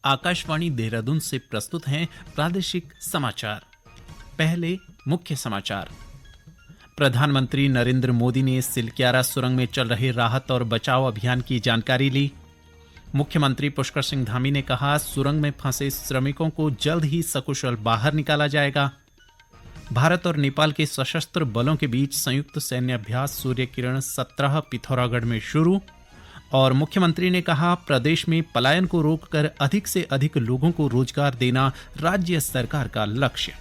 आकाशवाणी देहरादून से प्रस्तुत हैं प्रादेशिक समाचार। पहले मुख्य समाचार। प्रधानमंत्री नरेंद्र मोदी ने सिलक्यारा सुरंग में चल रहे राहत और बचाव अभियान की जानकारी ली। मुख्यमंत्री पुष्कर सिंह धामी ने कहा, सुरंग में फंसे श्रमिकों को जल्द ही सकुशल बाहर निकाला जाएगा। भारत और नेपाल के सशस्त्र बलों के बीच संयुक्त सैन्य अभ्यास सूर्य किरण 17 पिथौरागढ़ में शुरू। और मुख्यमंत्री ने कहा, प्रदेश में पलायन को रोककर अधिक से अधिक लोगों को रोजगार देना राज्य सरकार का लक्ष्य।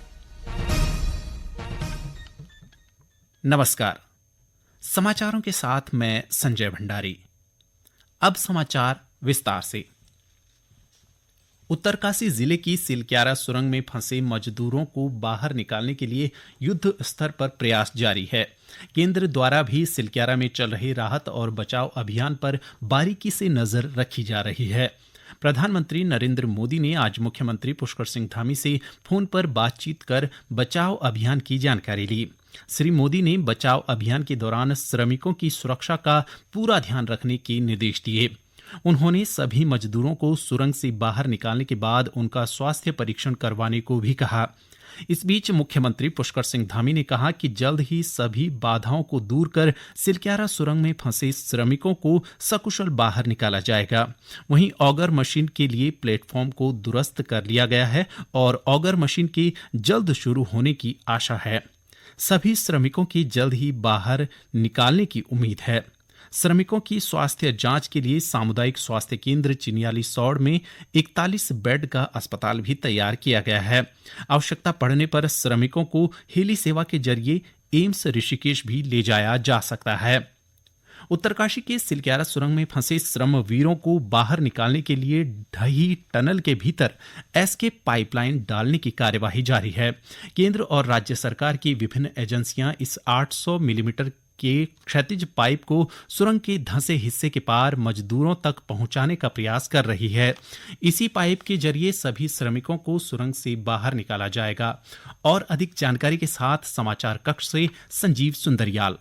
नमस्कार, समाचारों के साथ मैं संजय भंडारी। अब समाचार विस्तार से। उत्तरकाशी जिले की सिलक्यारा सुरंग में फंसे मजदूरों को बाहर निकालने के लिए युद्ध स्तर पर प्रयास जारी है। केंद्र द्वारा भी सिलक्यारा में चल रहे राहत और बचाव अभियान पर बारीकी से नजर रखी जा रही है। प्रधानमंत्री नरेंद्र मोदी ने आज मुख्यमंत्री पुष्कर सिंह धामी से फोन पर बातचीत कर बचाव अभियान की जानकारी ली। श्री मोदी ने बचाव अभियान के दौरान श्रमिकों की सुरक्षा का पूरा ध्यान रखने के निर्देश दिए। उन्होंने सभी मजदूरों को सुरंग से बाहर निकालने के बाद उनका स्वास्थ्य परीक्षण करवाने को भी कहा। इस बीच मुख्यमंत्री पुष्कर सिंह धामी ने कहा कि जल्द ही सभी बाधाओं को दूर कर सिलक्यारा सुरंग में फंसे श्रमिकों को सकुशल बाहर निकाला जाएगा। वहीं ऑगर मशीन के लिए प्लेटफॉर्म को दुरुस्त कर लिया गया है और ऑगर मशीन के जल्द शुरू होने की आशा है। सभी श्रमिकों की जल्द ही बाहर निकालने की उम्मीद है। श्रमिकों की स्वास्थ्य जांच के लिए सामुदायिक स्वास्थ्य केंद्र चिनियाली सौड़ में 41 बेड का अस्पताल भी तैयार किया गया है। आवश्यकता पड़ने पर श्रमिकों को हेली सेवा के जरिए एम्स ऋषिकेश भी ले जाया जा सकता है। उत्तरकाशी के सिलक्यारा सुरंग में फंसे श्रमवीरों को बाहर निकालने के लिए ढही टनल के भीतर एस्केप पाइपलाइन डालने की कार्यवाही जारी है। केंद्र और राज्य सरकार की विभिन्न एजेंसियां इस 800 मिलीमीटर के क्षैतिज पाइप को सुरंग के धंसे हिस्से के पार मजदूरों तक पहुंचाने का प्रयास कर रही है। इसी पाइप के जरिए सभी श्रमिकों को सुरंग से बाहर निकाला जाएगा। और अधिक जानकारी के साथ समाचार कक्ष से संजीव सुंदरियाल।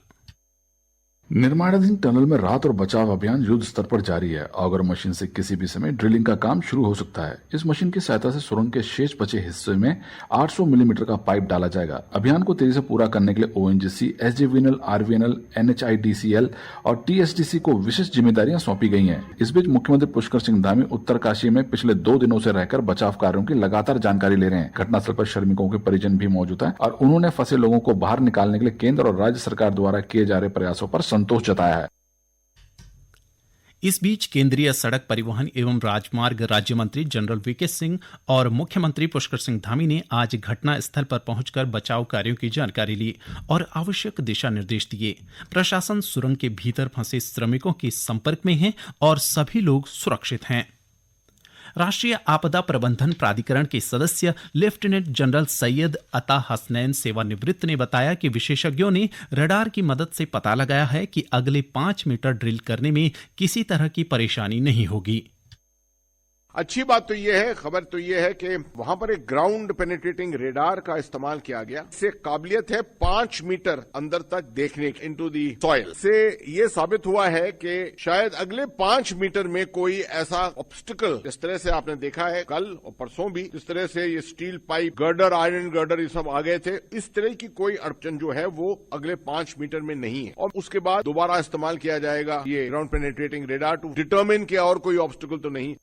निर्माणाधीन टनल में राहत और बचाव अभियान युद्ध स्तर पर जारी है। ऑगर मशीन से किसी भी समय ड्रिलिंग का काम शुरू हो सकता है। इस मशीन की सहायता से सुरंग के शेष बचे हिस्से में 800 मिलीमीटर का पाइप डाला जाएगा। अभियान को तेजी से पूरा करने के लिए ओएनजीसी, एसजेवीएनएल, आरवीएनएल, एनएचआईडीसीएल और टीएसडीसी को विशेष जिम्मेदारियां सौंपी गई हैं। इस बीच मुख्यमंत्री पुष्कर सिंह धामी उत्तरकाशी में पिछले 2 दिनों से रहकर बचाव कार्यों की लगातार जानकारी ले रहे हैं। घटनास्थल पर श्रमिकों के परिजन भी मौजूद हैं और उन्होंने फंसे लोगों को बाहर निकालने के लिए केंद्र और राज्य सरकार द्वारा किए जा रहे प्रयासों पर संतोष जताया है। इस बीच केंद्रीय सड़क परिवहन एवं राजमार्ग राज्य मंत्री जनरल वीके सिंह और मुख्यमंत्री पुष्कर सिंह धामी ने आज घटना स्थल पर पहुंचकर बचाव कार्यों की जानकारी ली और आवश्यक दिशा निर्देश दिए। प्रशासन सुरंग के भीतर फंसे श्रमिकों के संपर्क में है और सभी लोग सुरक्षित हैं। राष्ट्रीय आपदा प्रबंधन प्राधिकरण के सदस्य लेफ्टिनेंट जनरल सैयद अता हसनैन सेवानिवृत्त ने बताया कि विशेषज्ञों ने रडार की मदद से पता लगाया है कि अगले 5 मीटर ड्रिल करने में किसी तरह की परेशानी नहीं होगी। अच्छी बात तो ये है, खबर तो ये है कि वहां पर एक ग्राउंड पेनिट्रेटिंग रेडार का इस्तेमाल किया गया। इससे काबिलियत है 5 मीटर अंदर तक देखने की इनटू दी सॉइल। से ये साबित हुआ है कि शायद अगले 5 मीटर में कोई ऐसा ऑब्स्टिकल, जिस तरह से आपने देखा है कल और परसों भी, जिस तरह से ये steel pipe, girder, iron girder ये सब आ गए थे, इस तरह की कोई अड़चन जो है वो अगले 5 मीटर में नहीं है। और उसके बाद दोबारा इस्तेमाल किया जाएगा ये ground penetrating radar to determine कि और कोई ऑब्स्टिकल तो नहीं।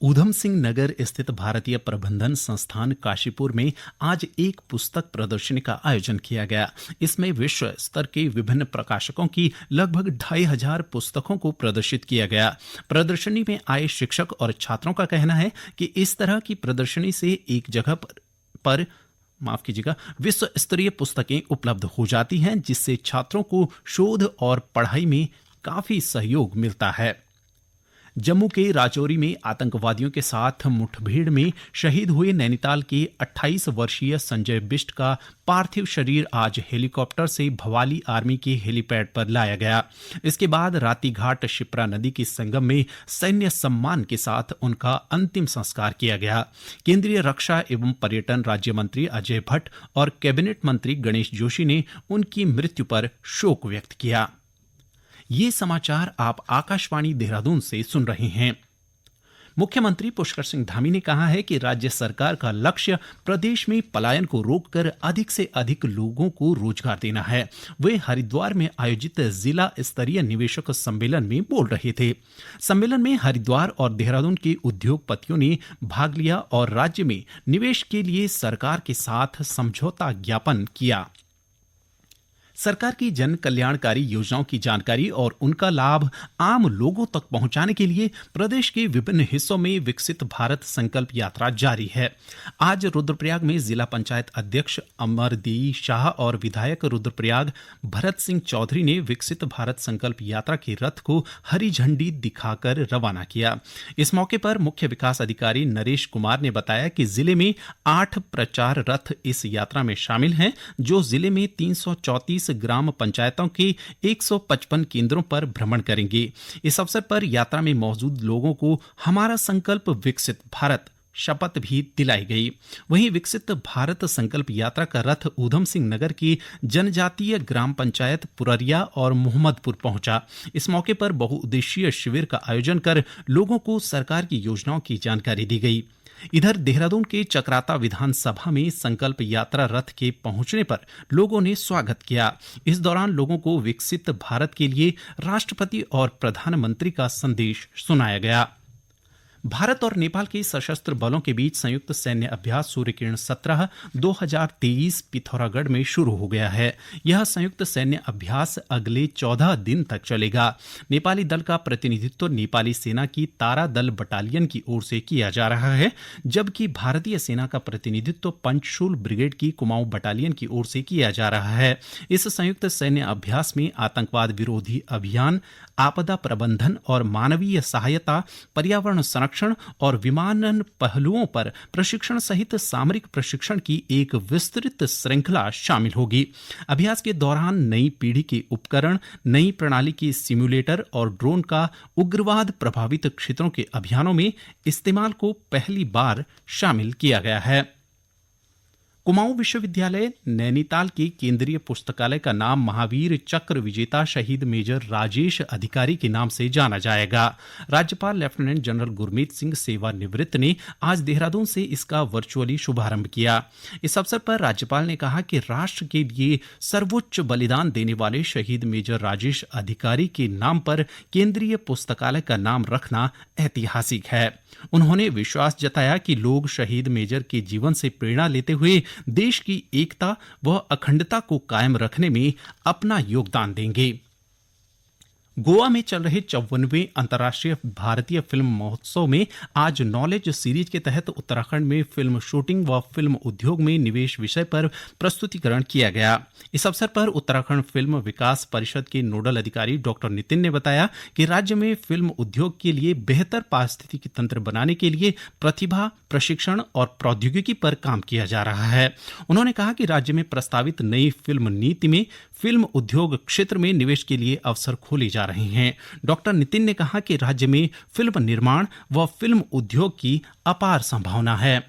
ऊधम सिंह नगर स्थित भारतीय प्रबंधन संस्थान काशीपुर में आज एक पुस्तक प्रदर्शनी का आयोजन किया गया। इसमें विश्व स्तर के विभिन्न प्रकाशकों की लगभग 2500 पुस्तकों को प्रदर्शित किया गया। प्रदर्शनी में आए शिक्षक और छात्रों का कहना है कि इस तरह की प्रदर्शनी से एक जगह पर विश्व स्तरीय पुस्तकें उपलब्ध हो जाती हैं, जिससे छात्रों को शोध और पढ़ाई में काफी सहयोग मिलता है। जम्मू के राजौरी में आतंकवादियों के साथ मुठभेड़ में शहीद हुए नैनीताल के 28 वर्षीय संजय बिष्ट का पार्थिव शरीर आज हेलीकॉप्टर से भवाली आर्मी के हेलीपैड पर लाया गया। इसके बाद रातीघाट शिप्रा नदी के संगम में सैन्य सम्मान के साथ उनका अंतिम संस्कार किया गया। केंद्रीय रक्षा एवं पर्यटन राज्य मंत्री अजय भट्ट और कैबिनेट मंत्री गणेश जोशी ने उनकी मृत्यु पर शोक व्यक्त किया। ये समाचार आप आकाशवाणी देहरादून से सुन रहे हैं। मुख्यमंत्री पुष्कर सिंह धामी ने कहा है कि राज्य सरकार का लक्ष्य प्रदेश में पलायन को रोककर अधिक से अधिक लोगों को रोजगार देना है। वे हरिद्वार में आयोजित जिला स्तरीय निवेशक सम्मेलन में बोल रहे थे। सम्मेलन में हरिद्वार और देहरादून के उद्योगपतियों ने भाग लिया और राज्य में निवेश के लिए सरकार के साथ समझौता ज्ञापन किया। सरकार की जन कल्याणकारी योजनाओं की जानकारी और उनका लाभ आम लोगों तक पहुंचाने के लिए प्रदेश के विभिन्न हिस्सों में विकसित भारत संकल्प यात्रा जारी है। आज रुद्रप्रयाग में जिला पंचायत अध्यक्ष अमरदेई शाह और विधायक रुद्रप्रयाग भरत सिंह चौधरी ने विकसित भारत संकल्प यात्रा के रथ को हरी झंडी दिखाकर रवाना किया। इस मौके पर मुख्य विकास अधिकारी नरेश कुमार ने बताया कि जिले में 8 प्रचार रथ इस यात्रा में शामिल हैं, जो जिले में 334 ग्राम पंचायतों के 155 केंद्रों पर भ्रमण करेंगे। इस अवसर पर यात्रा में मौजूद लोगों को हमारा संकल्प विकसित भारत शपथ भी दिलाई गई। वहीं विकसित भारत संकल्प यात्रा का रथ ऊधम सिंह नगर की जनजातीय ग्राम पंचायत पुररिया और मोहम्मदपुर पहुंचा। इस मौके पर बहुउद्देशीय शिविर का आयोजन कर लोगों को सरकार की योजनाओं की जानकारी दी गई। इधर देहरादून के चक्राता विधानसभा में संकल्प यात्रा रथ के पहुंचने पर लोगों ने स्वागत किया। इस दौरान लोगों को विकसित भारत के लिए राष्ट्रपति और प्रधानमंत्री का संदेश सुनाया गया। भारत और नेपाल के सशस्त्र बलों के बीच संयुक्त सैन्य अभ्यास सूर्यकिरण 17 2023 पिथौरागढ़ में शुरू हो गया है। यह संयुक्त सैन्य अभ्यास अगले 14 दिन तक चलेगा। नेपाली दल का प्रतिनिधित्व नेपाली सेना की तारा दल बटालियन की ओर से किया जा रहा है, जबकि भारतीय सेना का प्रतिनिधित्व पंचशूल ब्रिगेड की कुमाऊं बटालियन की ओर से किया जा रहा है। इस संयुक्त सैन्य अभ्यास में आतंकवाद विरोधी अभियान, आपदा प्रबंधन और मानवीय सहायता, पर्यावरण संरक्षण और विमानन पहलुओं पर प्रशिक्षण सहित सामरिक प्रशिक्षण की एक विस्तृत श्रृंखला शामिल होगी। अभ्यास के दौरान नई पीढ़ी के उपकरण, नई प्रणाली के सिम्युलेटर और ड्रोन का उग्रवाद प्रभावित क्षेत्रों के अभियानों में इस्तेमाल को पहली बार शामिल किया गया है। कुमाऊं विश्वविद्यालय नैनीताल के केंद्रीय पुस्तकालय का नाम महावीर चक्र विजेता शहीद मेजर राजेश अधिकारी के नाम से जाना जाएगा। राज्यपाल लेफ्टिनेंट जनरल गुरमीत सिंह सेवानिवृत्त ने आज देहरादून से इसका वर्चुअली शुभारंभ किया। इस अवसर पर राज्यपाल ने कहा कि राष्ट्र के लिए सर्वोच्च बलिदान देने वाले शहीद मेजर राजेश अधिकारी के नाम पर केंद्रीय पुस्तकालय का नाम रखना ऐतिहासिक है। उन्होंने विश्वास जताया कि लोग शहीद मेजर के जीवन से प्रेरणा लेते हुए देश की एकता व अखंडता को कायम रखने में अपना योगदान देंगे। गोवा में चल रहे 54वें अंतर्राष्ट्रीय भारतीय फिल्म महोत्सव में आज नॉलेज सीरीज के तहत उत्तराखंड में फिल्म शूटिंग व फिल्म उद्योग में निवेश विषय पर प्रस्तुतिकरण किया गया। इस अवसर पर उत्तराखंड फिल्म विकास परिषद के नोडल अधिकारी डॉक्टर नितिन ने बताया कि राज्य में फिल्म उद्योग के लिए बेहतर पारिस्थितिकी तंत्र बनाने के लिए प्रतिभा, प्रशिक्षण और प्रौद्योगिकी पर काम किया जा रहा है। उन्होंने कहा कि राज्य में प्रस्तावित नई फिल्म नीति में फिल्म उद्योग क्षेत्र में निवेश के लिए अवसर खोले जा रहे हैं। डॉक्टर नितिन ने कहा कि राज्य में फिल्म निर्माण व फिल्म उद्योग की अपार संभावना है।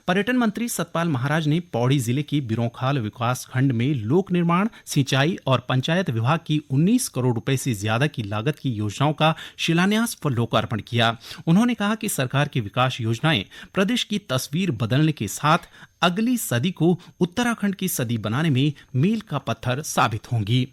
पर्यटन मंत्री सतपाल महाराज ने पौड़ी जिले की बिरोंखाल विकास खंड में लोक निर्माण, सिंचाई और पंचायत विभाग की 19 करोड़ रुपए से ज्यादा की लागत की योजनाओं का शिलान्यास व लोकार्पण किया। उन्होंने कहा कि सरकार की विकास योजनाएं प्रदेश की तस्वीर बदलने के साथ अगली सदी को उत्तराखंड की सदी बनाने में मील का पत्थर साबित होंगी।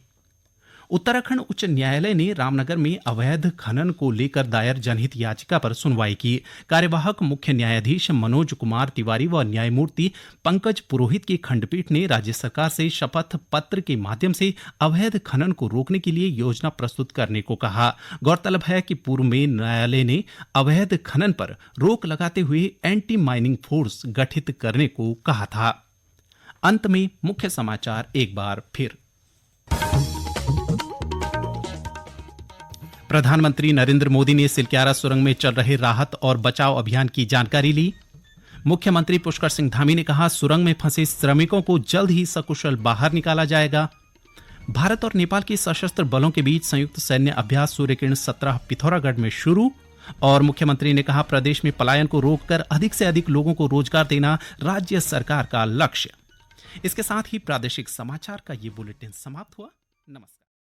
उत्तराखंड उच्च न्यायालय ने रामनगर में अवैध खनन को लेकर दायर जनहित याचिका पर सुनवाई की। कार्यवाहक मुख्य न्यायाधीश मनोज कुमार तिवारी व न्यायमूर्ति पंकज पुरोहित की खंडपीठ ने राज्य सरकार से शपथ पत्र के माध्यम से अवैध खनन को रोकने के लिए योजना प्रस्तुत करने को कहा। गौरतलब है कि पूर्व में न्यायालय ने अवैध खनन पर रोक लगाते हुए एंटी माइनिंग फोर्स गठित करने को कहा था। अंत में मुख्य समाचार एक बार फिर। प्रधानमंत्री नरेंद्र मोदी ने सिलक्यारा सुरंग में चल रहे राहत और बचाव अभियान की जानकारी ली। मुख्यमंत्री पुष्कर सिंह धामी ने कहा, सुरंग में फंसे श्रमिकों को जल्द ही सकुशल बाहर निकाला जाएगा। भारत और नेपाल के सशस्त्र बलों के बीच संयुक्त सैन्य अभ्यास सूर्यकिरण 17 पिथौरागढ़ में शुरू। और मुख्यमंत्री ने कहा, प्रदेश में पलायन को रोककर अधिक से अधिक लोगों को रोजगार देना राज्य सरकार का लक्ष्य। इसके साथ ही प्रादेशिक समाचार का ये बुलेटिन समाप्त हुआ। नमस्कार।